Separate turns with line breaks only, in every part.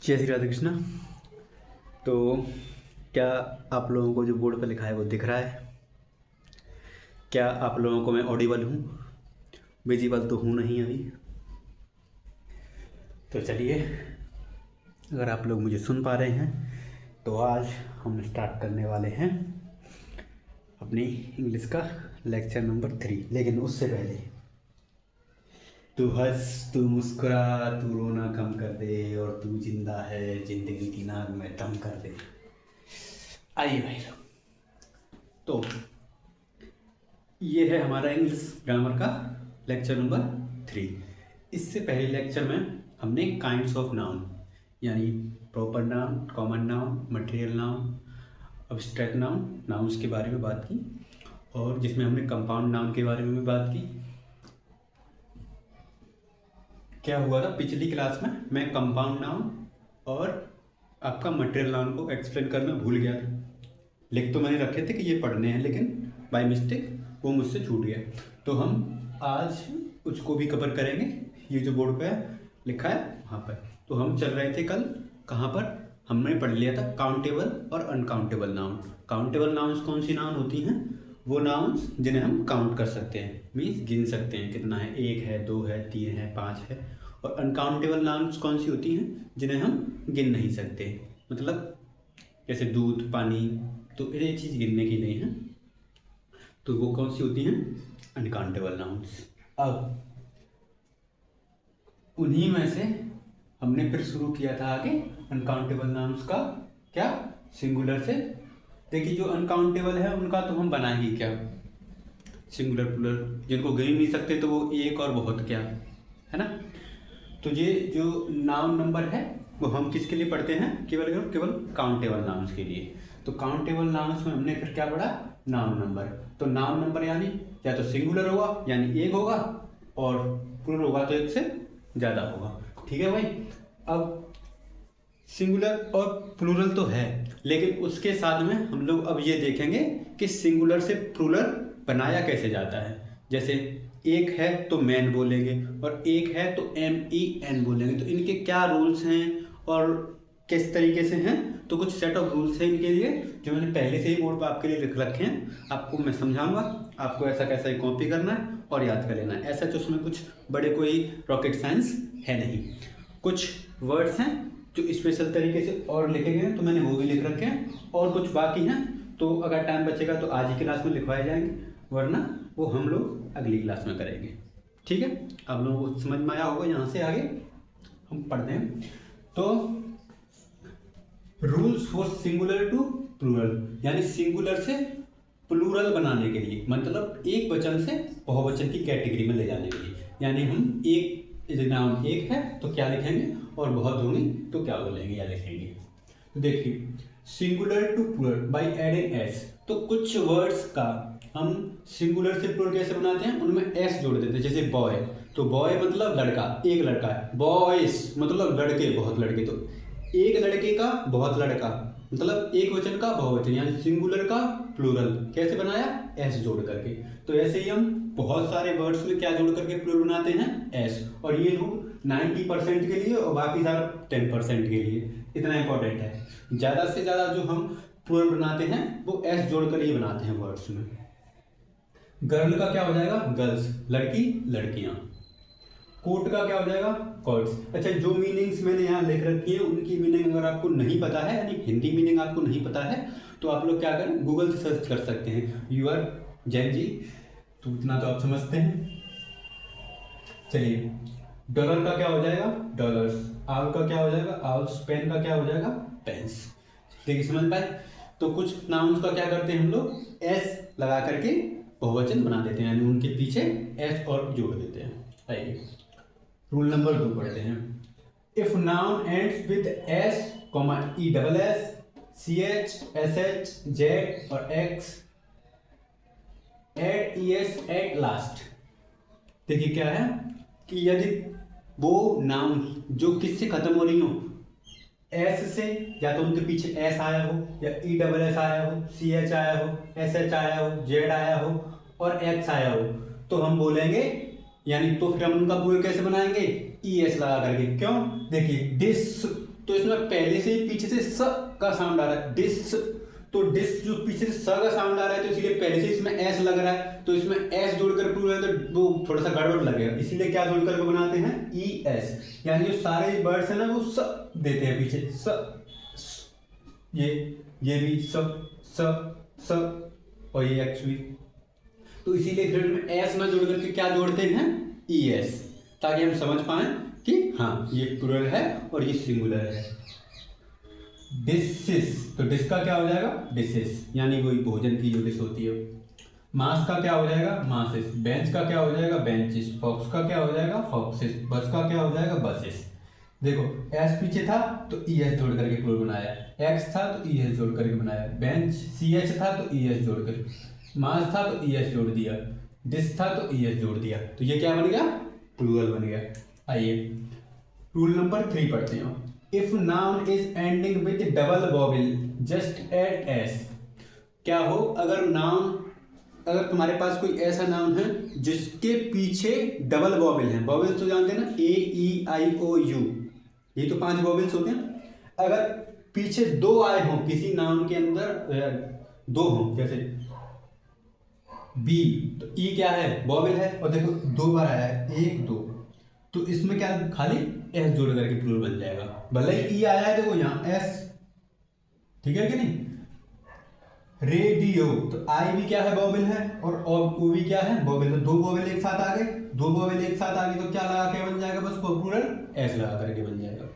जय श्री राधे कृष्णा। तो क्या आप लोगों को जो बोर्ड पर लिखा है वो दिख रहा है? क्या आप लोगों को मैं ऑडिबल हूँ? विजिबल तो हूँ नहीं अभी। तो चलिए, अगर आप लोग मुझे सुन पा रहे हैं तो आज हम स्टार्ट करने वाले हैं अपनी इंग्लिश का लेक्चर नंबर 3। लेकिन उससे पहले तू हंस, तू मुस्कुरा, तू रोना कम कर दे, और तू जिंदा है, जिंदगी की नाक में दम कर दे। आइए भाई लोग, तो ये है हमारा इंग्लिश ग्रामर का लेक्चर नंबर 3। इससे पहले लेक्चर में हमने काइंड्स ऑफ नाउन यानी proper noun, common noun, material noun, abstract noun, nouns के बारे में बात की, और जिसमें हमने कंपाउंड नाउन के बारे में भी बात की। क्या हुआ था पिछली क्लास में, मैं कंपाउंड नाउन और आपका मटेरियल नाउन को एक्सप्लेन करना भूल गया था। लिख तो मैंने रखे थे कि ये पढ़ने हैं, लेकिन बाय मिस्टेक वो मुझसे छूट गया। तो हम आज उसको भी कवर करेंगे। ये जो बोर्ड पे लिखा है वहाँ पर। तो हम चल रहे थे कल कहाँ पर, हमने पढ़ लिया था काउंटेबल और अनकाउंटेबल नाउन। काउंटेबल नाउन्स कौन सी नाउन होती हैं? वो नाउन्स जिन्हें हम काउंट कर सकते हैं, मीन्स गिन सकते हैं कितना है, 1 है, 2 है, 3 है, 5 है। और अनकाउंटेबल नाउन्स कौन सी होती हैं? जिन्हें हम गिन नहीं सकते, मतलब जैसे दूध, पानी, तो ये चीज़ गिनने की नहीं है। तो वो कौन सी होती हैं? Uncountable nouns. अब उन्हीं में से हमने फिर शुरू किया था आगे अनकाउंटेबल नाउन्स का क्या, सिंगुलर से। देखिए, जो अनकाउंटेबल है उनका तो हम बना ही क्या, सिंगुलर प्लूरल। जिनको गिन नहीं सकते तो वो एक और बहुत क्या है ना। तो ये जो नाउन नंबर है वो हम किसके लिए पढ़ते हैं? केवल केवल काउंटेबल नाउन्स के लिए। तो काउंटेबल नाउन्स में हमने फिर क्या पढ़ा? Noun number. तो नाउन नंबर यानी या तो सिंगुलर होगा यानी एक होगा, और प्लूरल होगा तो एक से ज़्यादा होगा। ठीक है भाई। अब सिंगुलर और प्लूरल तो है, लेकिन उसके साथ में हम लोग अब ये देखेंगे कि सिंगुलर से प्लूरल बनाया कैसे जाता है। जैसे एक है तो मैन बोलेंगे, और एक है तो MEN बोलेंगे। तो इनके क्या रूल्स हैं और किस तरीके से हैं? तो कुछ सेट ऑफ रूल्स हैं इनके लिए, जो मैंने पहले से ही बोर्ड पर आपके लिए लिख रखे हैं। आपको मैं समझाऊंगा, आपको ऐसा कैसा ही कॉपी करना है और याद कर लेना है। ऐसा तो उसमें कुछ बड़े कोई रॉकेट साइंस है नहीं। कुछ वर्ड्स हैं जो स्पेशल तरीके से और लिखे गए हैं, तो मैंने वो भी लिख रखे हैं, और कुछ बाकी हैं तो अगर टाइम बचेगा तो आज ही क्लास में लिखवाए जाएंगे, वरना वो हम लोग अगली क्लास में करेंगे। ठीक है, आप लोगों को समझ में आया होगा। यहाँ से आगे हम पढ़ते हैं। तो rules for singular to plural, यानी सिंगुलर से प्लूरल बनाने के लिए, मतलब एक वचन से बहुवचन की कैटेगरी में ले जाने के लिए। यानी हम एक नाउन एक है तो क्या लिखेंगे, और बहुत होंगी तो क्या बोलेंगे या लिखेंगे। तो देखिए, singular to plural by adding s. तो कुछ वर्ड्स का हम सिंगुलर से प्लूरल कैसे बनाते हैं, उनमें एस जोड़ देते हैं। जैसे बॉय, तो बॉय मतलब लड़का, एक लड़का है। बॉयज मतलब लड़के, बहुत लड़के। तो एक लड़के का बहुत लड़का, मतलब एक वचन का बहुवचन, यानी सिंगुलर का प्लूरल कैसे बनाया? एस जोड़ करके। तो ऐसे ही हम बहुत सारे वर्ड्स में क्या जोड़ करके प्लूरल बनाते हैं? एस। और ये रूल 90% के लिए और बाकी सारा 10% के लिए। इतना इंपॉर्टेंट है। ज़्यादा से ज़्यादा जो हम प्लूरल बनाते हैं वो एस जोड़ कर ही बनाते हैं वर्ड्स में। गर्ल का क्या हो जाएगा? गर्ल्स, लड़की, लड़कियां। कोट का क्या हो जाएगा? कोट्स। अच्छा, जो मीनिंग्स मैंने यहाँ लिख रखी है उनकी मीनिंग अगर आपको नहीं पता है, यानी हिंदी मीनिंग आपको नहीं पता है, तो आप लोग क्या करें, गूगल से सर्च कर सकते हैं। यूआर जैन जी, तो इतना तो आप समझते हैं। चलिए, डॉलर का क्या हो जाएगा? डॉलर्स। आल का क्या हो जाएगा? आल्स। पेन का क्या हो जाएगा? पेन्स। देखिए, समझ पाए। तो कुछ नाउन्स का क्या करते हैं हम लोग? एस लगा करके बहुवचन बना देते हैं, यानी उनके पीछे एस और जोड़ देते हैं। आइए रूल नंबर 2 पढ़ते हैं। If noun ends with s, ESS, CH, SH, Z और X, add ES at last. देखिए क्या है कि यदि वो नाउन जो किससे खत्म हो रही हो, एस से, या तो उनके पीछे एस आया हो, या ESS आया हो, CH आया हो, SH आया हो, Z आया हो और X आया हो, तो हम बोलेंगे, यानी तो फिर हम उनका प्लूरल कैसे बनाएंगे? ES लगा करके। क्यों? देखिए, डिस तो इसमें पहले से ही पीछे से स का साउंड आ रहा है, डिस। तो डिस जो पीछे से स का साउंड आ रहा है तो इसीलिए पहले से इसमें एस लग रहा है, तो इसमें एस जोड़कर प्लूरल तो वो थोड़ा सा गड़बड़ लगेगा, इसीलिए क्या जोड़कर के बनाते हैं, ई एस। यानी जो सारे वर्ड्स है ना वो स देते हैं पीछे, स, ये भी स और ये एक्स भी। तो इसीलिए फिर में एस में जोड़ करके क्या जोड़ते हैं, ई एस, ताकि हम समझ पाए कि हाँ ये प्लूरल है और ये सिंगुलर है। डिशेस, तो डिश का क्या हो जाएगा, डिशेस, यानी वही भोजन की जो डिश होती है। मास का क्या हो जाएगा, मासेस। बेंच का क्या हो जाएगा, बेंचेस। फॉक्स का क्या हो जाएगा, फॉक्सेस। बस का क्या हो जाएगा, बसेस। देखो एस पीछे था तो ई एस जोड़ करके प्लूरल बनाया, एक्स था तो ई एस जोड़ करके बनाया, बेंच सी एच था तो ई एस जोड़ कर, मास था तो ई एस जोड़ दिया, डिश था तो ई एस जोड़ दिया, तो ये क्या बन गया, प्लूरल बन गया। आइए रूल नंबर 3 पढ़ते हैं। If noun is ending with double vowel just add s. क्या हो, अगर नाउन, अगर तुम्हारे पास कोई ऐसा नाउन है जिसके पीछे डबल वॉवेल है, वॉवेल्स तो जानते हैं ना, ए ई आई ओ यू, ये तो 5 वॉवेल्स होते हैं। अगर पीछे 2 आए हों किसी नाउन के अंदर, 2 हों, जैसे बी, तो ई क्या है, वॉवेल है, और देखो 2 बार आया है, 1 2, तो इसमें क्या खाली एस जोड़ करके प्लूरल बन जाएगा, भले ही ई आया है देखो यहाँ एस, ठीक है कि नहीं। रेडियो, तो आई भी क्या है, वॉवेल है, और ओ भी क्या है, वॉवेल, तो 2 वॉवेल एक साथ आ गए, 2 वॉवेल एक साथ आ गई तो क्या लगा के बन जाएगा, बस प्लूरल एस लगा करके बन जाएगा।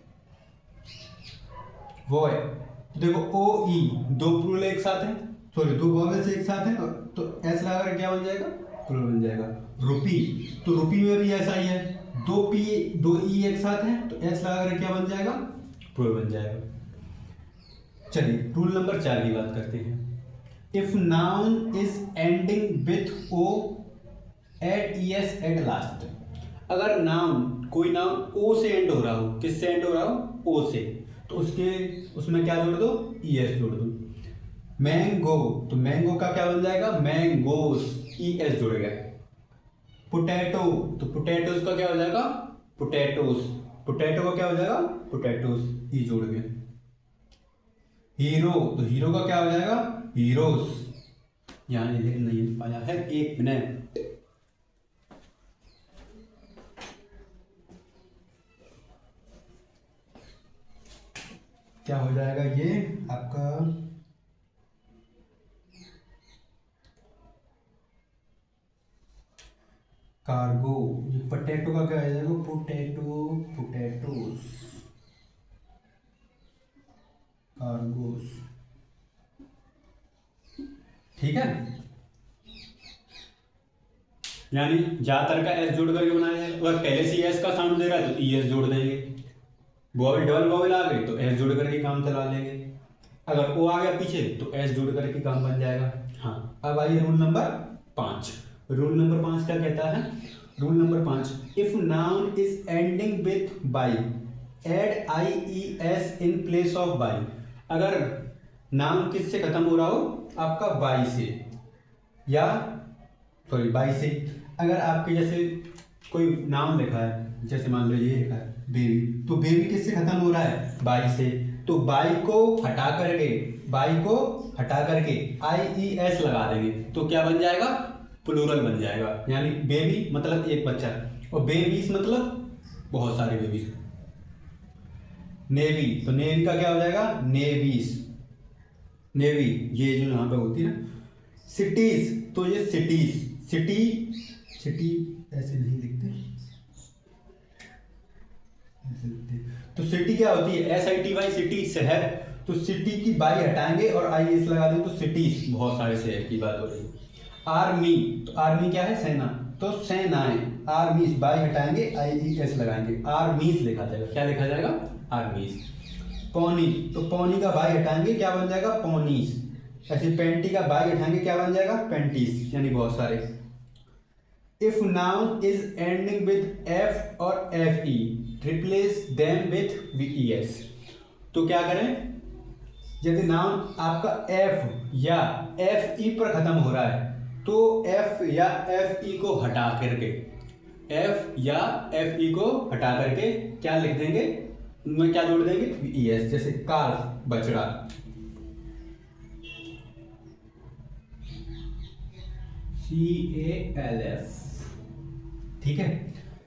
वो है, तो देखो ओ ई 2 प्लूरल एक साथ है, सॉरी 2 वॉवेल्स एक साथ है, तो एस लगा कर क्या बन जाएगा, प्लूरल बन जाएगा। रुपी, तो रुपी में भी ऐसा ही है, 2 पी 2 ई एक साथ है, तो एस लगा कर क्या बन जाएगा, प्लूरल बन जाएगा। चलिए रूल नंबर 4 की बात करते हैं। If noun is ending with o add e s at last. अगर नाउन, कोई नाउन ओ से एंड हो रहा हो, किससे एंड हो रहा हो, ओ से, तो उसमें क्या जोड़ दो, ई एस जोड़ दो। मैंगो, तो मैंगो का क्या बन जाएगा, मैंगोस, ई एस जुड़ गया। पोटैटो, तो पोटैटोस का क्या हो जाएगा, पोटैटोस, पोटैटो का क्या हो जाएगा, पोटैटोस, ई जोड़ गए। हीरो, तो हीरो का क्या हो जाएगा, हीरोस, यहाँ नहीं पाया है, 1 मिनट। क्या हो जाएगा ये आपका, कार्गो, ये पोटैटो का क्या आ जाएगा, पोटैटो, पोटैटोस, कार्गोस, ठीक है। यानी ज्यादातर का एस जोड़ करके बनाया जाएगा, अगर पहले से एस का साउंड दे रहा है तो ई एस जोड़ देंगे, वॉवेल डबल वॉवेल आ गई तो एस जोड़ करके काम चला लेंगे, अगर ओ आ गया पीछे तो एस जोड़ करके काम बन जाएगा। हाँ, अब आइए रूल नंबर 5। रूल नंबर 5 क्या कहता है, rule number 5, if noun is ending with y add i e s in place of y. अगर नाउन किससे खत्म हो रहा हो, आपका बाई से, या सॉरी बाई से, अगर आपके जैसे कोई नाम लिखा है, जैसे मान लो ये लिखा है बेबी, तो बेबी किससे खत्म हो रहा है, बाई से, तो बाई को हटा करके, बाई को हटा करके आई ई एस लगा देंगे तो क्या बन जाएगा, प्लूरल बन जाएगा। यानी बेबी मतलब एक बच्चा, और बेबीज मतलब बहुत सारे बेबीज। नेवी, तो नेवी का क्या हो जाएगा, नेवीज, नेवी, ये जो यहाँ पे होती है ना। सिटीज, तो ये सिटीज, सिटी, सिटी ऐसे नहीं लिखते, ऐसे लिखते, तो सिटी क्या होती है, s i t y, city शहर, तो सिटी की बाई हटाएंगे और आई एस लगा देंगे तो सिटीज, बहुत सारे शहर की बात हो रही है। आर्मी, तो आर्मी क्या है, सेना, तो सेनाएं, आर्मीज, बाई हटाएंगे आई ई एस लगाएंगे, आर्मीज लिखा जाएगा, क्या लिखा जाएगा, आर्मीज। पौनी, तो पौनी का बाई हटाएंगे क्या बन जाएगा, पौनीस। ऐसे पेंटी का बाई हटाएंगे क्या बन जाएगा, पेंटीस, यानी बहुत सारे। If noun is ending with f और f e replace them with v e s. तो क्या करें, यदि नाउन आपका एफ या एफ ई पर खत्म हो रहा है तो एफ या एफ ई को हटा करके, एफ या एफ ई को हटा करके क्या लिख देंगे, में क्या जोड़ देंगे, वीएस, जैसे कार बछड़ा, CALF, ठीक है।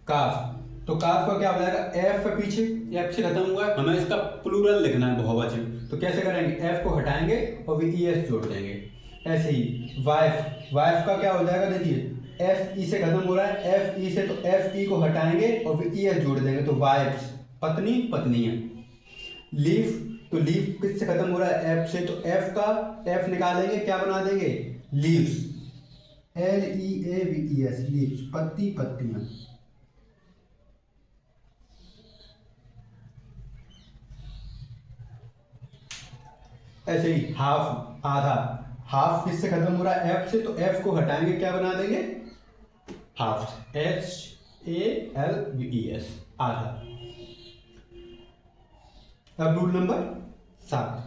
काफ, तो काफ का क्या हो जाएगा, एफ पीछे, एफ से खत्म हुआ है, हमें इसका प्लूरल लिखना है बहुवचन, तो कैसे करेंगे, एफ को हटाएंगे और वीएस जोड़ देंगे। ऐसे ही वाइफ, वाइफ का क्या हो जाएगा, देखिए एफ ई से खत्म हो रहा है, एफ ई से, तो एफ ई को हटाएंगे और वीएस जोड़ देंगे, तो वाइफ्स, पत्नी पत्नियां। लीफ, तो लीफ किससे खत्म हो रहा है, एफ से, तो एफ का एफ निकालेंगे, क्या बना देंगे, लीव्स, LEAVES, लीव्स, पत्ती पत्तियां। ऐसे ही हाफ, आधा, हाफ किससे खत्म हो रहा है, एफ से, तो एफ को हटाएंगे, क्या बना देंगे, हाफ, HALVES, आधा। अब rule number 7,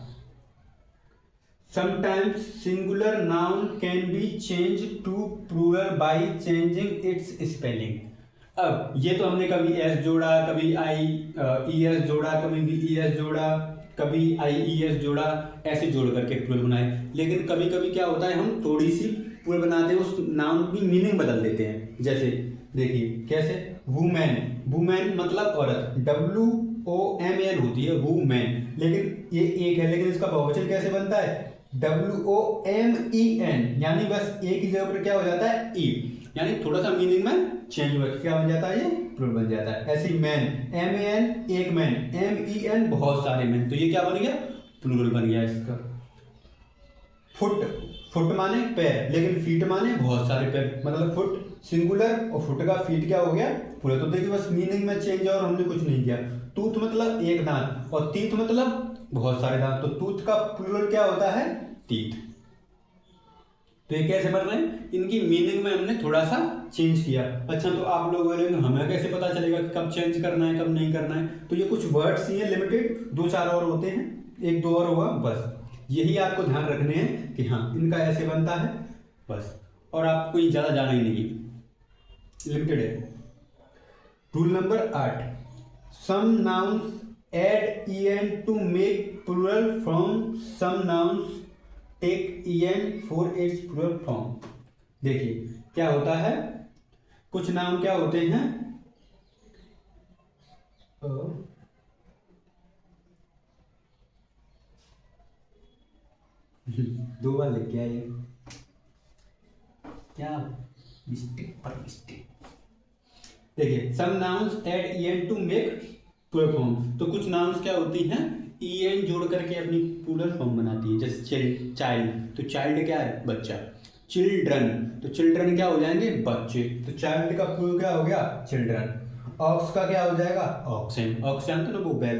sometimes singular noun can be changed to plural by changing its spelling। अब ये तो हमने कभी एस जोड़ा, कभी IES जोड़ा, कभी VES जोड़ा, कभी IES जोड़ा, ऐसे जोड़ करके प्लूरल बनाए। लेकिन कभी कभी क्या होता है, हम थोड़ी सी प्लूरल बनाते हैं, उस नाउन की मीनिंग बदल देते हैं। जैसे देखिए कैसे, वुमेन, वुमेन मतलब औरत, WOMN होती है वुमेन, लेकिन ये एक है, लेकिन इसका बहुवचन कैसे बनता है, WOMEN, यानी बस एक ही जगह पर क्या हो जाता है, ई, यानी थोड़ा सा मीनिंग में चेंज हुआ, क्या बन जाता है, ये प्लूरल बन जाता है। ऐसे ही मैन, MAN एक मैन, MEN बहुत सारे मैन, तो ये क्या बन गया, प्लूरल बन गया इसका। फुट, फुट माने पैर, लेकिन फीट माने बहुत सारे पैर, मतलब फुट सिंगुलर और फुट का फीट क्या हो गया, पूरा। तो देखिए बस मीनिंग में चेंज है और हमने कुछ नहीं किया। टूथ मतलब एक दांत और तीत मतलब बहुत सारे दांत, तो टूथ का प्लूरल क्या होता है, टीथ। तो ये कैसे बन रहे हैं, इनकी मीनिंग में हमने थोड़ा सा चेंज किया। अच्छा, तो आप लोग बोलेंगे हमें कैसे पता चलेगा कि कब चेंज करना है कब नहीं करना है, तो ये कुछ वर्ड्स ही हैं लिमिटेड, 2-4 और होते हैं, 1-2 और हुआ, बस यही आपको ध्यान रखने हैं कि हाँ इनका ऐसे बनता है बस, और आपको ये ज़्यादा जाना ही नहीं है, लिमिटेड है। Rule number 8, some nouns add en to make plural from some nouns take en for its plural form। देखिए क्या होता है, कुछ नाउन क्या होते हैं, दो बार लिख के आए, क्या मिस्टेक पर मिस्टेक। देखिए some nouns add en to make plural form, तो कुछ नाउन्स क्या होती हैं, en जोड़ करके अपनी प्लूरल फॉर्म बनाती है। जैसे चाइल्ड, तो चाइल्ड क्या है, बच्चा। चिल्ड्रन, तो चिल्ड्रन क्या हो जाएंगे, बच्चे, तो चाइल्ड का प्लूरल क्या हो गया, चिल्ड्रन। ऑक्स का क्या हो जाएगा, ऑक्सन, ऑक्स जानते हो ना वो बैल,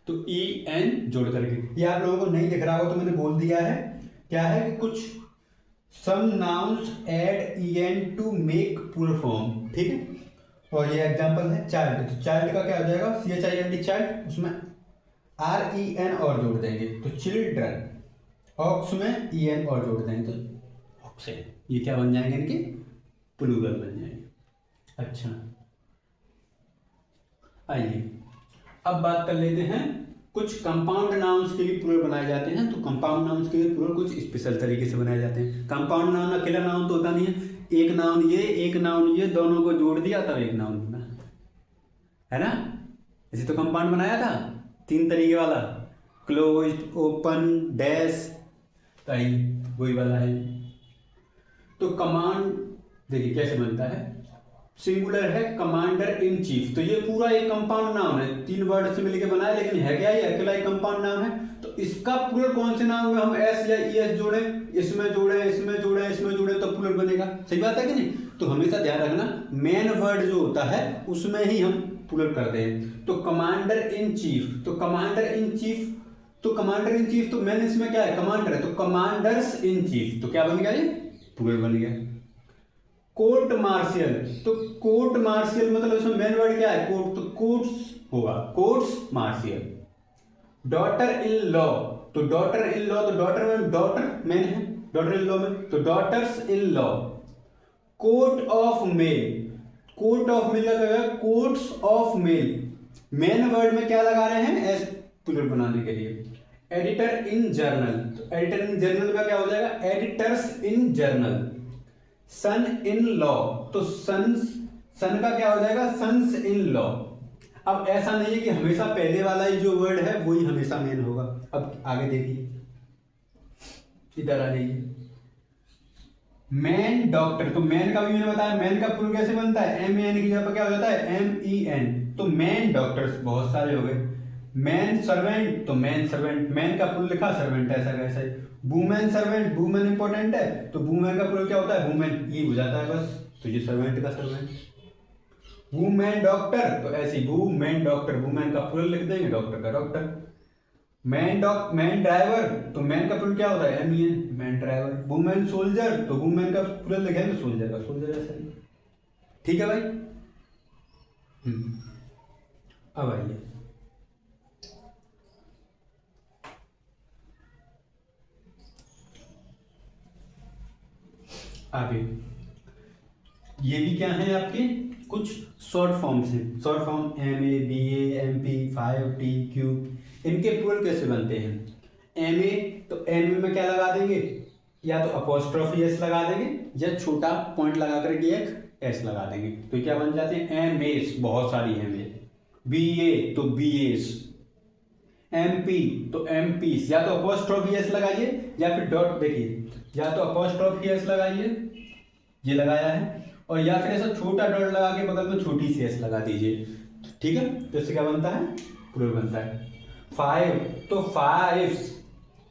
तो en जोड़ करके। ये आप लोगों को नहीं दिख रहा हो तो मैंने बोल दिया है, क्या है कि कुछ some nouns add en to make plural form, ठीक है। और ये एग्जांपल है चाइल्ड, तो चाइल्ड का क्या हो जाएगा, CHILD चाइल्ड, उसमें REN और जोड़ देंगे तो चिल्ड्रन। ऑक्स में EN और जोड़ देंगे तो ऑक्सन। ये क्या बन जाएंगे, इनके प्लूरल बन जाएंगे। अच्छा आइए अब बात कर लेते हैं, कुछ कंपाउंड नाउन्स के लिए प्लूरल बनाए जाते हैं। तो कंपाउंड नाउन्स के लिए प्लूरल कुछ स्पेशल तरीके से बनाए जाते हैं। कंपाउंड नाउन अकेला नाउन तो होता नहीं है, एक नाउन ये एक नाउन ये, दोनों को जोड़ दिया तब एक नाउन बना, है ना। इसे तो कंपाउंड बनाया था 3 तरीके वाला, क्लोज, ओपन, डैश, वही वाला है। तो कमांड देखिए कैसे बनता है, सिंगुलर है कमांडर इन चीफ, तो ये पूरा एक कंपाउंड नाउन है, 3 वर्ड से मिलकर बना है, लेकिन है क्या ये अकेला एक कंपाउंड नाउन है। तो इसका प्लूरल कौन से नाउन में हम एस या ES जोड़े, इसमें जोड़े, इसमें जोड़े, इसमें जोड़े, तो प्लूरल बनेगा। सही बात है कि नहीं। तो हमेशा ध्यान रखना मेन वर्ड जो होता है उसमें ही हम प्लूरल करते हैं। तो कमांडर इन चीफ, तो कमांडर इन चीफ, तो कमांडर इन चीफ, तो मेन इसमें क्या है, कमांडर है, तो कमांडर्स इन चीफ, तो क्या बन गया ये, प्लूरल बन गया। कोर्ट मार्शियल, तो कोर्ट मार्शियल मतलब इसमें मेन वर्ड क्या है, कोर्ट, तो कोर्ट्स होगा, courts martial. Daughter in law, तो डॉटर इन लॉ, तो डॉटर में डॉटर मेन है, डॉटर इन लॉ में, तो daughters in law. Coat of mail, coat of mail का क्या है, coats of mail, main word में क्या लगा रहे हैं, एस प्लूरल बनाने के लिए। एडिटर इन जर्नल, तो एडिटर इन जर्नल का क्या हो जाएगा, editors in journal. Son in law, तो सन का क्या हो जाएगा, सन्स इन लॉ। अब ऐसा नहीं है कि हमेशा पहले वाला ही जो वर्ड है वही हमेशा मेन होगा। अब आगे देखिए, इधर आ जाइए। मैन डॉक्टर, तो मैन का भी मैंने बताया, मैन का प्लूरल कैसे बनता है, एम ए एन की जगह पर क्या हो जाता है, एम ई एन। तो मैन डॉक्टर्स बहुत सारे हो गए। मैन सर्वेंट, तो मैन सर्वेंट, मैन का प्लूरल लिखा, सर्वेंट ऐसा कैसा है। वुमेन सर्वेंट, वुमेन इंपॉर्टेंट है, तो वुमेन का प्लूरल क्या होता है, वुमेन, ये हो जाता है बस। तो ये सर्वेंट का सर्वेंट। वुमेन डॉक्टर, तो ऐसी वुमेन डॉक्टर, वुमेन का प्लूरल लिख देंगे, डॉक्टर का डॉक्टर। मैन ड्राइवर, तो मैन का प्लूरल क्या होता है, M E N, man driver. Women soldier, तो वुमेन का प्लूरल लिखेंगे, सोल्जर का सोल्जर ऐसा ही। ठीक है भाई। अब आइए, आगे ये भी क्या है आपके कुछ शॉर्ट फॉर्म्स हैं। Short form M A, B A, M P, 5, T, Q, इनके प्लूरल कैसे बनते हैं। एम ए, तो एम ए में क्या लगा देंगे, या तो अपोस्ट्रोफी एस लगा देंगे, या छोटा पॉइंट लगा करके एक एस लगा देंगे, तो क्या बन जाते हैं, एम एस, बहुत सारी एम ए। बी ए, तो बी एस। एम पी, तो एम पी, या तो अपोस्ट्रोफी एस लगाइए, या फिर डॉट, देखिए, या तो अपोस्ट्रोफी एस लगाइए, ये लगाया है, और या फिर ऐसा छोटा डॉट लगा के बगल में छोटी सी एस लगा दीजिए। ठीक है, तो इससे क्या बनता है, प्लूरल बनता है। 5, तो 5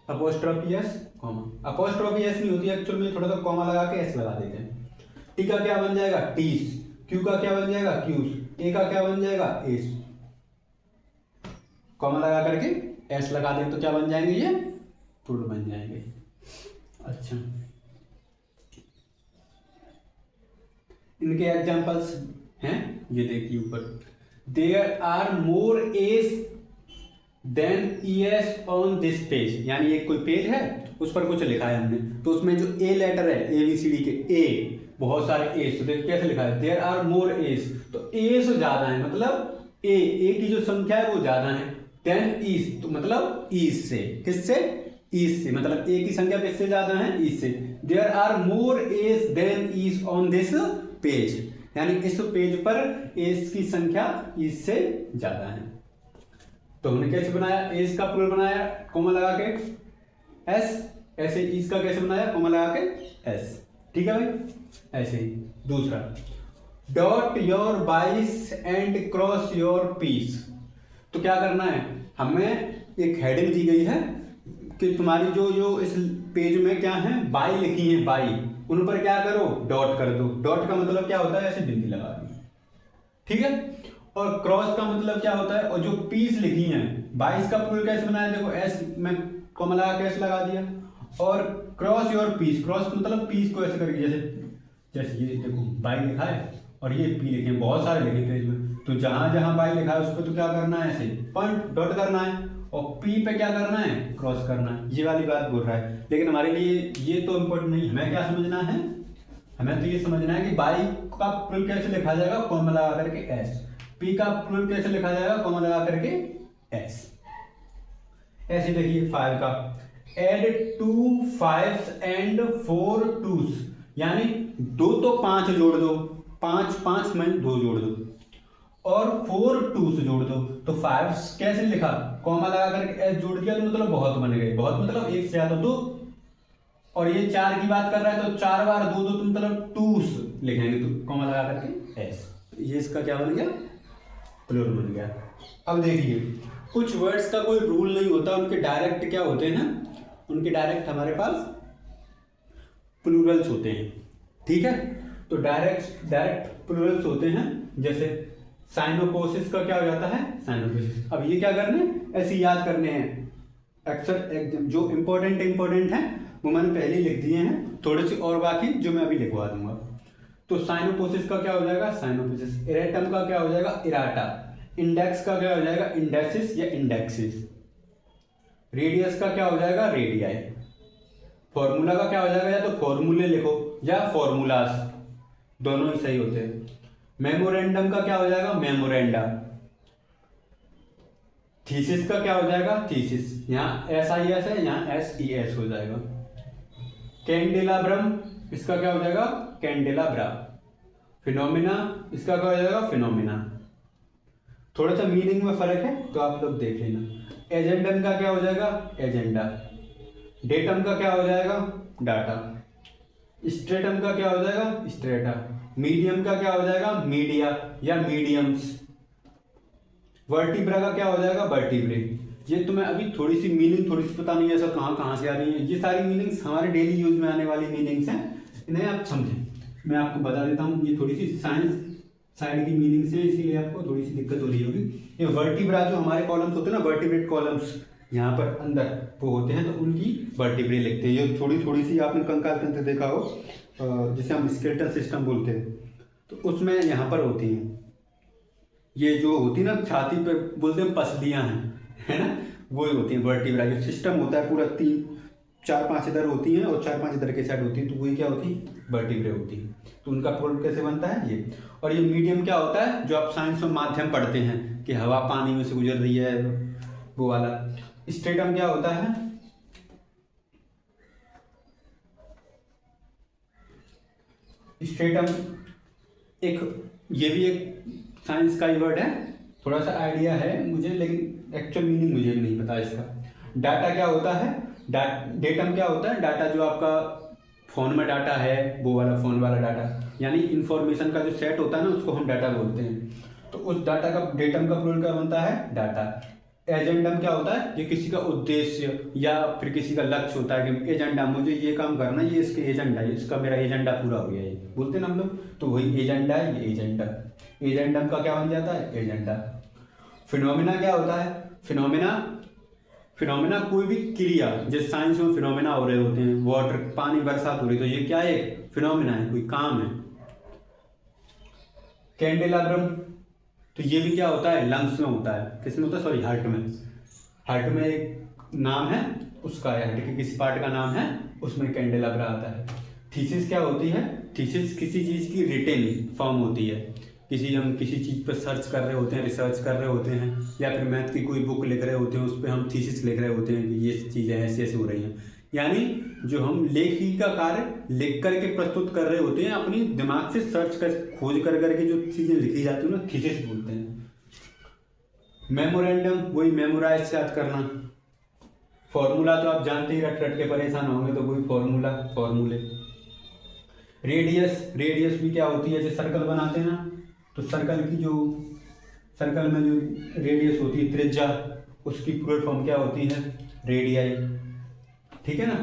apostrophe S comma, apostrophe S नहीं होती एक्चुअल में, थोड़ा सा कॉमा लगा के एस लगा देते हैं। टी का क्या बन जाएगा, टीस। क्यू का क्या बन जाएगा, क्यूस। ए का क्या बन जाएगा, एस। कॉमा लगा करके एस लगा दें तो क्या बन जाएंगे, ये प्लूरल बन जाएंगे। अच्छा, इनके एग्जांपल्स हैं, ये देखिए ऊपर। There are more S than E S on this page, यानी एक कोई पेज है उस पर कुछ लिखा है हमने, तो उसमें जो ए लेटर है ए बी सी डी के, ए बहुत सारे एस, तो देखिए कैसे लिखा है, देयर आर मोर एस, तो ए से ज्यादा है, मतलब ए की जो संख्या है वो ज्यादा है। देन ईस, तो मतलब ईस से, किससे, ईस से, मतलब ए की संख्या किससे ज्यादा है, ईस से। There are more S than es on this page, यानी इस पेज पर एस की संख्या ईस से ज्यादा है। तो हमने कैसे बनाया, एस का प्लूरल बनाया कॉमा लगा के एस, ऐसे ईस का कैसे बनाया, कॉमा लगा के एस। ठीक है भाई। ऐसे ही दूसरा, डॉट योर बाइस एंड क्रॉस योर पीस, तो क्या करना है, हमें एक हेडिंग दी गई है कि तुम्हारी जो इस पेज में क्या है, बाई लिखी है, बाई, उन पर क्या करो, डॉट कर दो। डॉट का मतलब क्या होता है, ऐसे बिंदी लगा दी। ठीक है, और क्रॉस का मतलब क्या होता है, और जो पीस लिखी है, 22 का प्लूरल कैसे बनाया, देखो एस में कॉमा लगा के एस लगा दिया, और क्रॉस योर पीस, क्रॉस मतलब पीस को ऐसे करके, जैसे ये देखो बाई लिखा है और ये पी लिखे, बहुत सारे लिखे पेज में, तो जहां जहां बाई लिखा है उस पर तो क्या करना है, ऐसे पॉइंट डॉट करना है, और पी पे क्या करना है, क्रॉस करना है। ये वाली बात बोल रहा है, लेकिन हमारे लिए ये तो इम्पोर्टेंट नहीं, हमें क्या समझना है, हमें तो ये समझना है कि बाई का प्लूरल कैसे लिखा जाएगा, कॉमा लगा करके एस। पी का प्लूरल कैसे लिखा जाएगा, कॉमा लगा करके एस। ऐसे देखिए 5 का, एड 2 5s एंड 4 2s, यानी 2 तो 5 जोड़ दो, 5 में 2 जोड़ दो, और 4 2s जोड़ दो। तो 5 कैसे लिखा, कॉमा लगा करके एस जोड़ दिया, तो मतलब बहुत बन गए, बहुत मतलब एक से ज्यादा दो, और ये 4 की बात कर रहा है तो 4 बार 2 2 तो मतलब 2s लिखेंगे, तो कॉमा लगा करके एस, ये इसका क्या बन गया, प्लूरल बन गया। अब देखिए कुछ वर्ड्स का कोई रूल नहीं होता, उनके डायरेक्ट क्या होते हैं, उनके डायरेक्ट हमारे पास प्लूरल्स होते हैं। ठीक है, तो डायरेक्ट प्लूरल्स होते हैं, जैसे साइनोपोसिस का क्या हो जाता है, साइनोपोसिस। अब ये क्या करने, ऐसे याद करने हैं, अक्सर जो इंपॉर्टेंट है वो मैंने पहले ही लिख दिए हैं, थोड़े से और बाकी जो मैं अभी लिखवा दूंगा। तो साइनोपोसिस का क्या हो जाएगा, साइनोपोसिस। इरेटम का क्या हो जाएगा, इराटा। इंडेक्स का क्या हो जाएगा, इंडेक्सिस या इंडेक्सिस। रेडियस का क्या हो जाएगा, रेडियाई। फॉर्मूला का क्या हो जाएगा, या तो फॉर्मूले लिखो या फॉर्मूलास, दोनों ही सही होते हैं। मेमोरेंडम का क्या हो जाएगा, मेमोरेंडा। थीसिस का क्या हो जाएगा, थीसिस, यहाँ SIS है, यहाँ SES हो जाएगा। कैंडेलाब्रम, इसका क्या हो जाएगा, कैंडेलाब्रा। फिनोमिना, इसका क्या हो जाएगा, फिनोमिना। थोड़ा सा मीनिंग में फर्क है तो आप लोग देख लेना। एजेंडम का क्या हो जाएगा, एजेंडा। डेटम का क्या हो जाएगा, डाटा। स्ट्रेटम का क्या हो जाएगा, स्ट्रेटा। मीडियम का क्या हो जाएगा, मीडिया या मीडियम्स। वर्टिब्रा का क्या हो जाएगा, वर्टिब्रे। ये तुम्हें अभी थोड़ी सी मीनिंग थोड़ी सी पता नहीं है सब कहाँ कहाँ से आ रही है, ये सारी मीनिंग्स हमारे डेली यूज में आने वाली मीनिंग्स हैं, इन्हें आप समझें। मैं आपको बता देता हूँ, ये थोड़ी सी साइंस साइड की मीनिंग्स हैं, इसीलिए आपको थोड़ी सी दिक्कत हो रही होगी। ये वर्टिब्रा जो हमारे कॉलम्स होते हैं ना, वर्टिब्रेट कॉलम्स, यहाँ पर अंदर वो होते हैं, तो उनकी वर्टिब्रे लिखते हैं। ये थोड़ी थोड़ी सी आपने कंकाल तंत्र देखा हो, जिसे हम स्केलेटल सिस्टम बोलते हैं, तो उसमें यहाँ पर होती हैं। ये जो होती है ना छाती पे बोलते हैं पसलियाँ हैं, है ना, वही होती हैं वर्टिब्रा। जो सिस्टम होता है पूरा 3 4 5 इधर होती हैं और 4 5 इधर के साइड होती है, तो वही क्या होती है, वर्टिब्रे होती है। तो उनका प्रोडक्ट कैसे बनता है ये। और ये मीडियम क्या होता है, जो आप साइंस में माध्यम पढ़ते हैं कि हवा पानी में से गुजर रही है, वो वाला। स्ट्रेटम क्या होता है, स्ट्रेटम एक, ये भी एक साइंस का ही वर्ड है, थोड़ा सा आइडिया है मुझे, लेकिन एक्चुअल मीनिंग मुझे भी नहीं पता इसका। डाटा क्या होता है, डेटम क्या होता है, डाटा जो आपका फ़ोन में डाटा है, वो वाला फ़ोन वाला डाटा, यानी इंफॉर्मेशन का जो सेट होता है ना, उसको हम डाटा बोलते हैं। तो उस डाटा का, डेटम का प्लूरल क्या बनता है, डाटा। एजेंडम क्या होता है, ये किसी का उद्देश्य या फिर किसी का लक्ष्य होता है कि एजेंडा, मुझे ये काम करना, ये इसके एजेंडा है, इसका मेरा एजेंडा पूरा हो गया, ये बोलते हैं ना हम लोग, तो वही एजेंडा है, ये एजेंडा। एजेंडम का क्या बन जाता है, एजेंडा। फिनोमिना क्या होता है, फिनोमिना, फिनोमिना कोई भी क्रिया, जैसे साइंस में फिनोमिना हो रहे होते हैं, वाटर, पानी बरसात हो रही, तो ये क्या है, फिनोमिना है, कोई काम है। कैंडेलाब्रम, तो ये भी क्या होता है, लंग्स में होता है, किसमें होता है, सॉरी हार्ट में। हार्ट में एक नाम है उसका है, हार्ट के किसी पार्ट का नाम है, उसमें कैंडेलाब्रा आता है। थीसिस क्या होती है, थीसिस किसी चीज़ की रिटेन फॉर्म होती है, हम किसी चीज़ पर सर्च कर रहे होते हैं, रिसर्च कर रहे होते हैं, या फिर मैथ की कोई बुक लिख रहे होते हैं, उस पर हम थीसिस लिख रहे होते हैं कि ये चीज़ें ऐसी ऐसी हो रही हैं। यानी जो हम लेखी का कार्य लिख करके प्रस्तुत कर रहे होते हैं, अपनी दिमाग से सर्च कर, खोज कर करके जो चीज़ें लिखी जाती हैं ना, थीसिस बोलते हैं। मेमोरेंडम, वही मेमोराइज याद करना। फॉर्मूला तो आप जानते ही, रट रट के परेशान होंगे, तो वही फॉर्मूला, फॉर्मूले। रेडियस, रेडियस भी क्या होती है, जैसे सर्कल बनाते हैं ना, तो सर्कल की जो, सर्कल में जो रेडियस होती है, त्रिज्या, उसकी पूरी फॉर्म क्या होती है, रेडियाई। ठीक है ना।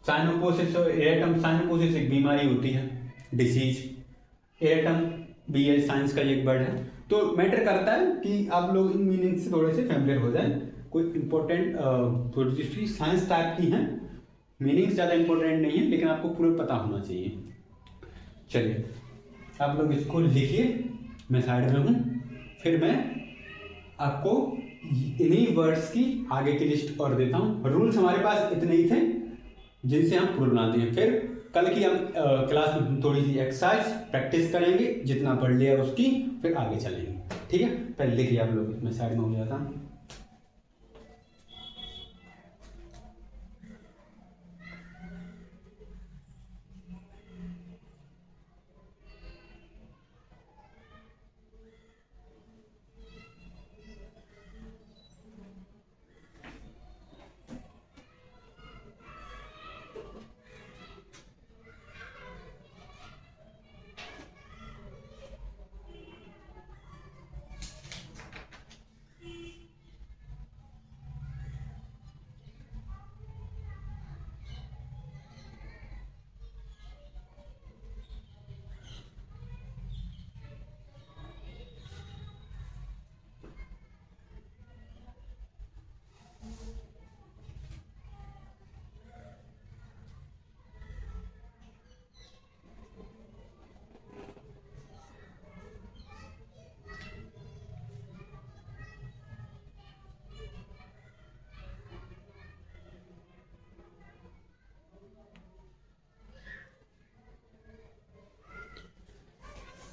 साइनोपोसिस, एरेटम, साइनोपोसिस एक बीमारी होती है, डिसीज। एरेटम भी है साइंस का एक वर्ड है। तो मैटर करता है कि आप लोग इन मीनिंग से थोड़े से फैमिलियर हो जाए। कोई इंपॉर्टेंट थोड़ी सी साइंस टाइप की हैं, मीनिंग्स ज़्यादा इंपॉर्टेंट नहीं है, लेकिन आपको पूरा पता होना चाहिए। चलिए आप लोग इसको लिखिए, मैं साइड में हूँ, फिर मैं आपको इन्हीं वर्ड्स की आगे की लिस्ट और देता हूँ। रूल्स हमारे पास इतने ही थे जिनसे हम प्रूफ बनाते हैं। फिर कल की हम क्लास में थोड़ी सी एक्सरसाइज प्रैक्टिस करेंगे, जितना पढ़ लिया उसकी, फिर आगे चलेंगे। ठीक है, पहले लिखिए आप लोग, मैं साइड में हो जाता हूँ।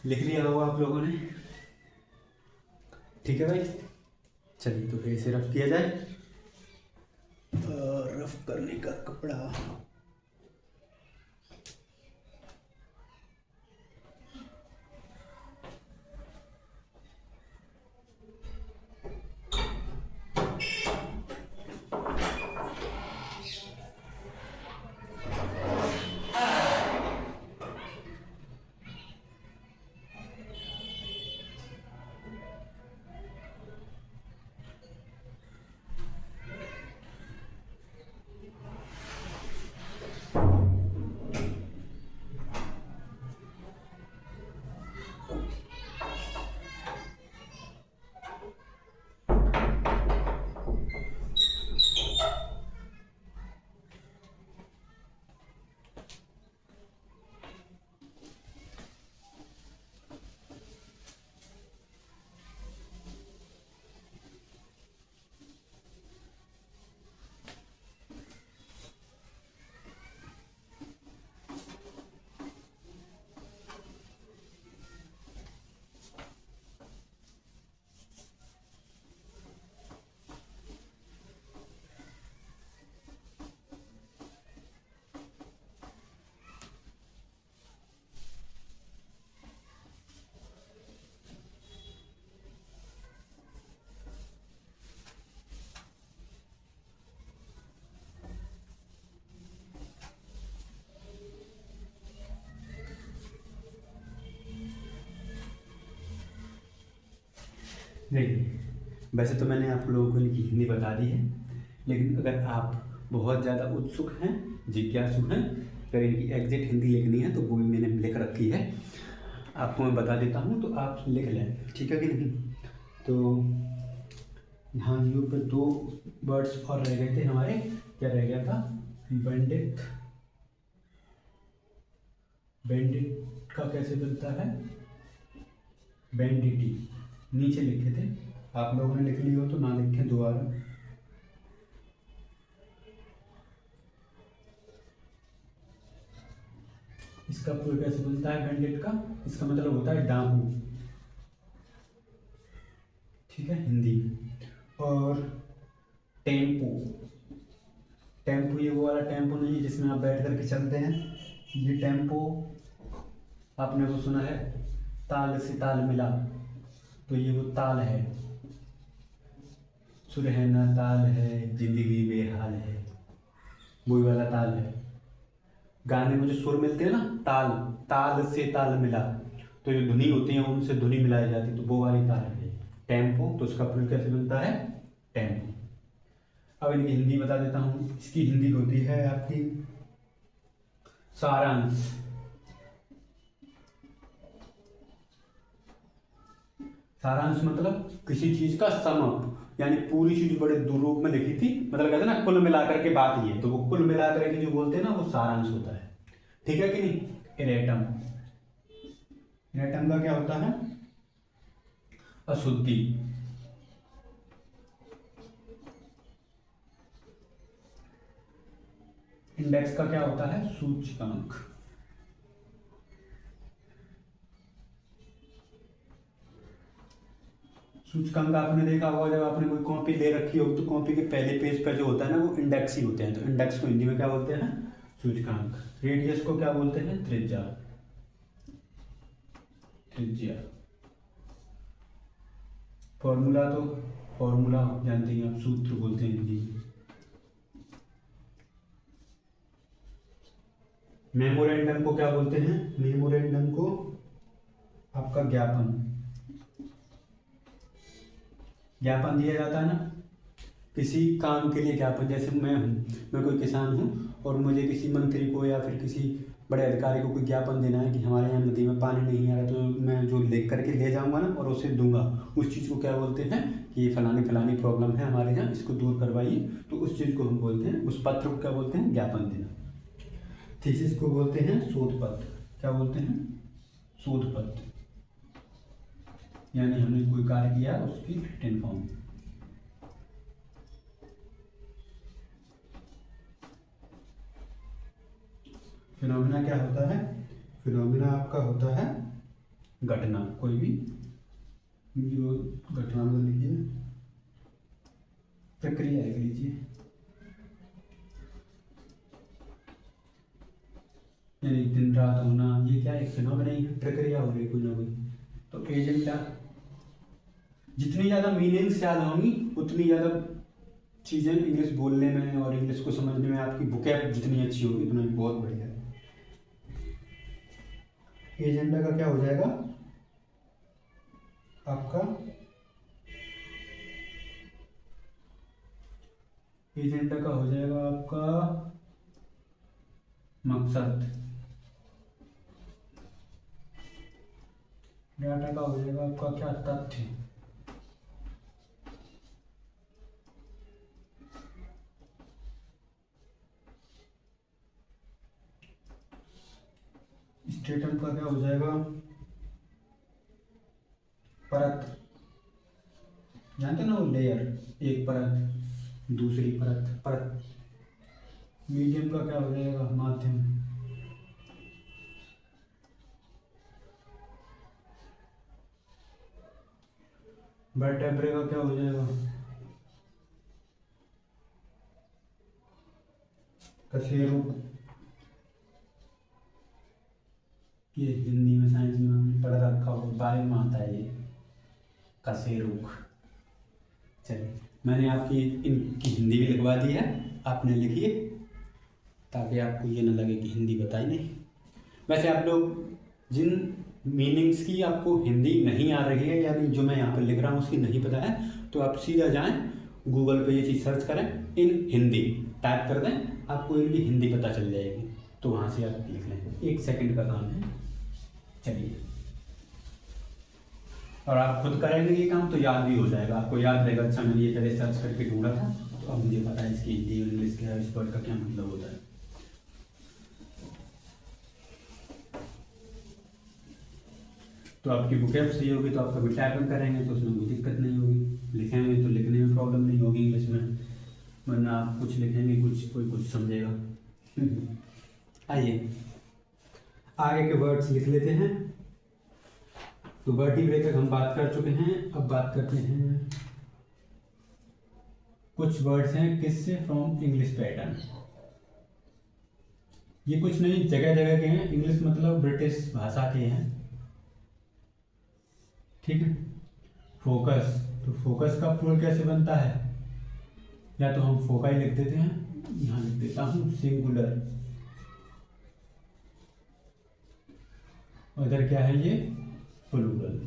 लिख लिया होगा आप लोगों ने, ठीक है भाई। चलिए तो फिर इसे रफ किया जाए। रफ करने का कपड़ा, देखिए वैसे तो मैंने आप लोगों को इनकी हिंदी बता दी है, लेकिन अगर आप बहुत ज़्यादा उत्सुक हैं, जिज्ञासु हैं, अगर इनकी एग्जैक्ट हिंदी लिखनी है तो वो भी मैंने लिख रखी है, आपको मैं बता देता हूँ तो आप लिख लें, ठीक है कि नहीं। तो यहाँ जीरो पे 2 वर्ड्स और रह गए थे हमारे, क्या रह गया था, बेंडिक। बेंडिक का कैसे बनता है, बेंडिटी, नीचे लिखे थे, आप लोगों ने लिख ली हो तो ना लिखें दोबारा। इसका पूरा कैसे बनता है बेंडिट का, इसका मतलब होता है डाकू, ठीक है हिंदी। और टेम्पो, टेम्पो ये वो वाला टेम्पो नहीं जिसमें आप बैठ करके चलते हैं, ये टेम्पो आपने वो सुना है, ताल से ताल मिला, तो ये वो ताल है, सुरहना ताल है जिंदगी बेहाल है, वही वाला ताल है। गाने में जो सुर मिलते हैं ना, ताल, ताल से ताल मिला, तो जो धुनी होती है उनसे धुनी मिलाई जाती है, तो वो वाली ताल है टेम्पो। तो उसका प्रयोग कैसे बनता है, टेम्पो। अब इनकी हिंदी बता देता हूँ, इसकी हिंदी होती है आपकी सारांश। सारांश मतलब किसी चीज का समअप, यानी पूरी चीज बड़े दुरूप में लिखी थी, मतलब कहते हैं ना कुल मिलाकर के बात ये, तो वो कुल मिलाकर के जो बोलते हैं ना वो सारांश होता है, ठीक है कि नहीं। इरेटम, इरेटम का क्या होता है, अशुद्धि। इंडेक्स का क्या होता है, सूचकांक। सूचकांक आपने देखा होगा, जब आपने कोई कॉपी ले रखी हो तो कॉपी के पहले पेज पर जो होता है ना वो इंडेक्स ही होते हैं, तो इंडेक्स को हिंदी में क्या बोलते हैं, सूचकांक। रेडियस को क्या बोलते हैं, त्रिज्या, त्रिज्या। फॉर्मूला तो फॉर्मूला जानते हैं आप, सूत्र बोलते हैं हिंदी में। मेमोरेंडम को क्या बोलते हैं, मेमोरेंडम को आपका ज्ञापन, ज्ञापन दिया जाता है ना किसी काम के लिए, ज्ञापन। जैसे मैं कोई किसान हूँ और मुझे किसी मंत्री को या फिर किसी बड़े अधिकारी को कोई ज्ञापन देना है कि हमारे यहाँ नदी में पानी नहीं आ रहा, तो मैं जो लिख करके ले जाऊँगा ना और उसे दूंगा, उस चीज़ को क्या बोलते हैं कि ये फलानी फलानी प्रॉब्लम है हमारे यहाँ, इसको दूर करवाइए, तो उस चीज़ को हम बोलते हैं, उस पत्र को क्या बोलते हैं, ज्ञापन देना। थीसिस को बोलते हैं शोध पत्र, क्या बोलते हैं, शोध पत्र, यानी हमने कोई कार्य किया उसकी रिटन फॉर्म। फिनोमिना क्या होता है, फिनोमिना आपका होता है घटना, कोई भी जो घटना मतलब लिखिए प्रक्रिया लिख लीजिए, यानी दिन रात होना, ये क्या एक फिनोमेना ही है, प्रक्रिया हो रही कोई ना कोई। तो एजेंडा, जितनी ज़्यादा मीनिंग्स याद होंगी उतनी ज़्यादा चीज़ें इंग्लिश बोलने में और इंग्लिश को समझने में आपकी वोकैब जितनी अच्छी होगी उतना बहुत बढ़िया है। एजेंडा का क्या हो जाएगा आपका, एजेंडा का हो जाएगा आपका मकसद, डाटा का हो जाएगा आपका क्या, तथ्य, स्टेटम का क्या हो जाएगा, परत, जानते ना वो लेयर, एक परत दूसरी परत, परत। मीडियम का क्या हो जाएगा, माध्यम। वर्टेब्रे का क्या हो जाएगा, कशेरुक। ये हिंदी में साइंस में हमने पढ़ रखा हो, बायो में आता है ये, कशेरुक। चलिए मैंने आपकी इनकी हिंदी भी लिखवा दी है, आपने लिखिए ताकि आपको ये ना लगे कि हिंदी बताई नहीं। वैसे आप लोग जिन मीनिंग्स की आपको हिंदी नहीं आ रही है, यानी जो मैं यहाँ पर लिख रहा हूँ उसकी नहीं पता है, तो आप सीधा जाएं गूगल पे ये चीज़ सर्च करें, इन हिंदी टाइप कर दें, आपको इनकी हिंदी पता चल जाएगी, तो वहाँ से आप लिख लें, 1 सेकंड का काम है। चलिए, और आप खुद करेंगे ये काम तो याद भी हो जाएगा, आपको याद रहेगा, अच्छा मैंने ये पहले सर्च करके ढूंढा था तो अब मुझे पता है इसकी हिंदी और इंग्लिश क्या है, इस वर्ड का क्या मतलब होता है। तो आपकी बुकें सही होगी तो आप कभी टाइपिंग करेंगे तो उसमें कोई दिक्कत नहीं होगी, लिखेंगे तो लिखने में प्रॉब्लम नहीं होगी इंग्लिश में, वरना आप कुछ लिखेंगे कोई कुछ समझेगा। आइए आगे के वर्ड्स लिख लेते हैं। तो वर्टिब्रे तक हम बात कर चुके हैं, अब बात करते हैं कुछ वर्ड्स हैं किससे, फ्रॉम इंग्लिश पैटर्न। ये कुछ नहीं, जगह जगह के हैं, इंग्लिश मतलब ब्रिटिश भाषा के हैं, ठीक है। फोकस, तो फोकस का प्लूरल कैसे बनता है, या तो हम फोकाई लिख देते हैं, यहाँ लिख देता हूँ सिंगुलर, और इधर क्या है ये प्लूरल।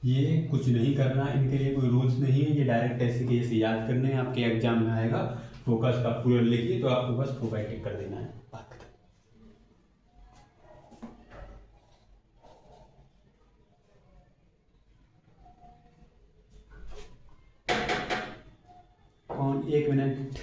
ये कुछ नहीं करना, इनके लिए कोई रूल्स नहीं है, ये डायरेक्ट ऐसे के ऐसे याद करने हैं, आपके एग्जाम में आएगा फोकस का प्लूरल लिखिए तो आपको बस फोकाई टिक कर देना है, बात खत्म। कौन, 1 मिनट।